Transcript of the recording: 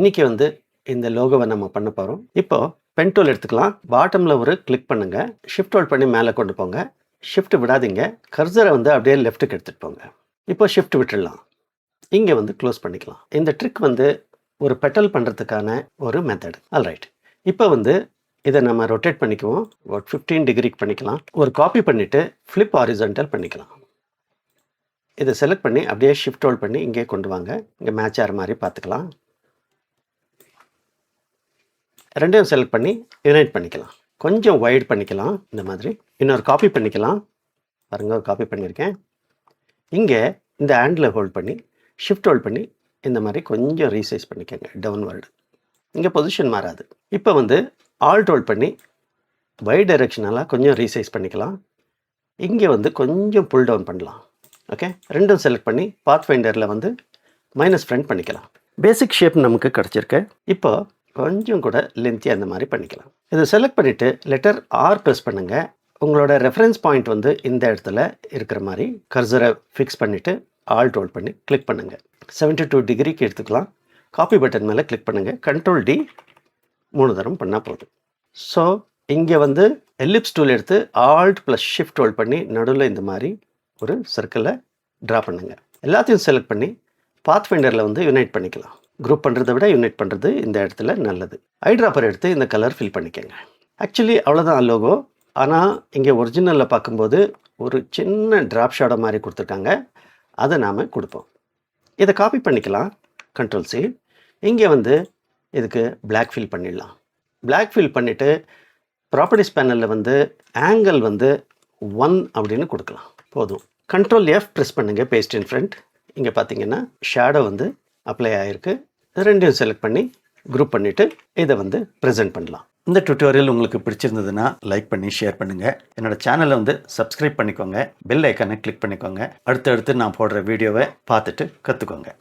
இன்னைக்கு வந்து இந்த லோகோவை நம்ம பண்ண போகிறோம். இப்போ பென் டூல் எடுத்துக்கலாம். பாட்டமில் ஒரு கிளிக் பண்ணுங்க. ஷிஃப்ட் ஹோல்ட் பண்ணி மேலே கொண்டு போங்க. ஷிஃப்ட் விடாதீங்க. கர்சரை வந்து அப்படியே லெஃப்ட்டுக்கு எடுத்துகிட்டு போங்க. இப்போ ஷிஃப்ட் விட்டுடலாம். இங்கே வந்து க்ளோஸ் பண்ணிக்கலாம். இந்த ட்ரிக் வந்து ஒரு பெட்டல் பண்ணுறதுக்கான ஒரு மெத்தட். ஆல்ரைட். இப்போ வந்து இதை நம்ம ரொட்டேட் பண்ணிக்குவோம். ஒரு 15 டிகிரிக்கு பண்ணிக்கலாம். ஒரு காப்பி பண்ணிவிட்டு ஃப்ளிப் ஹாரிசான்டல் பண்ணிக்கலாம். இதை செலக்ட் பண்ணி அப்படியே ஷிஃப்ட் ஹோல்ட் பண்ணி இங்கே கொண்டு வாங்க. இங்கே மேட்ச் ஆகிற மாதிரி பார்த்துக்கலாம். ரெண்டையும் செலக்ட் பண்ணி யுனைட் பண்ணிக்கலாம். கொஞ்சம் வைட் பண்ணிக்கலாம். இந்த மாதிரி இன்னொரு காப்பி பண்ணிக்கலாம். பாருங்கள், ஒரு காப்பி பண்ணியிருக்கேன். இங்கே இந்த ஹேண்டில் ஹோல்ட் பண்ணி ஷிஃப்ட் ஹோல்ட் பண்ணி இந்த மாதிரி கொஞ்சம் ரீசைஸ் பண்ணிக்கோங்க. டவுன்வர்டு. இங்கே பொசிஷன் மாறாது. இப்போ வந்து ஆல்ட் ஹோல்ட் பண்ணி வைட் டைரெக்ஷனெல்லாம் கொஞ்சம் ரீசைஸ் பண்ணிக்கலாம். இங்கே வந்து கொஞ்சம் புல் டவுன் பண்ணலாம். ஓகே, ரெண்டும் செலக்ட் பண்ணி பாத் ஃபைண்டரில் வந்து மைனஸ் ஃப்ரண்ட் பண்ணிக்கலாம். பேசிக் ஷேப் நமக்கு கிடச்சிருக்கு. இப்போ கொஞ்சம் கூட லென்த்தியாக அந்த மாதிரி பண்ணிக்கலாம். இதை செலக்ட் பண்ணிவிட்டு லெட்டர் ஆர் ப்ரெஸ் பண்ணுங்கள். உங்களோட ரெஃபரன்ஸ் பாயிண்ட் வந்து இந்த இடத்துல இருக்கிற மாதிரி கர்சரை ஃபிக்ஸ் பண்ணிவிட்டு ஆல்ட் ஹோல்ட் பண்ணி கிளிக் பண்ணுங்கள். 72 டிகிரிக்கு எடுத்துக்கலாம். காப்பி பட்டன் மேலே கிளிக் பண்ணுங்கள். கண்ட்ரோல் டி 3 தரம் பண்ணால் போதும். ஸோ இங்கே வந்து எல்லிப்ஸ் டூல் எடுத்து ஆல்ட் ப்ளஸ் ஷிஃப்ட் ஹோல்ட் பண்ணி நடுவில் இந்த மாதிரி ஒரு சர்க்கிளை ட்ரா பண்ணுங்கள். எல்லாத்தையும் செலக்ட் பண்ணி பாத் ஃபைண்டரில் வந்து யுனைட் பண்ணிக்கலாம். குரூப் பண்ணுறதை விட யுனைட் பண்ணுறது இந்த இடத்துல நல்லது. ஐ ட்ராப்பர் எடுத்து இந்த கலர் ஃபில் பண்ணிக்கோங்க. ஆக்சுவலி அவ்வளோதான் லோகோ. ஆனால் இங்கே ஒரிஜினலில் பார்க்கும்போது ஒரு சின்ன ட்ராப் ஷாடோ மாதிரி கொடுத்துருக்காங்க. அதை நாம் கொடுப்போம். இதை காப்பி பண்ணிக்கலாம். Control C. இங்கே வந்து இதுக்கு பிளாக் ஃபில் பண்ணிடலாம். பிளாக் ஃபில் பண்ணிவிட்டு ப்ராப்பர்ட்டிஸ் பேனலில் வந்து ஆங்கிள் வந்து 1 அப்படின்னு கொடுக்கலாம். போதும். கண்ட்ரோல் எஃப் ப்ரெஸ் பண்ணுங்கள். Based in front. இங்கே பார்த்தீங்கன்னா ஷேடோ வந்து அப்ளை ஆகிருக்கு. ரெண்டையும் செலக்ட் பண்ணி குரூப் பண்ணிவிட்டு இதை வந்து ப்ரெசென்ட் பண்ணலாம். இந்த டுட்டோரியல் உங்களுக்கு பிடிச்சிருந்ததுன்னா லைக் பண்ணி ஷேர் பண்ணுங்கள். என்னோட சேனலை வந்து சப்ஸ்கிரைப் பண்ணிக்கோங்க. பெல் ஐக்கானை கிளிக் பண்ணிக்கோங்க. அடுத்தடுத்து நான் போடுற வீடியோவை பார்த்துட்டு கற்றுக்கோங்க.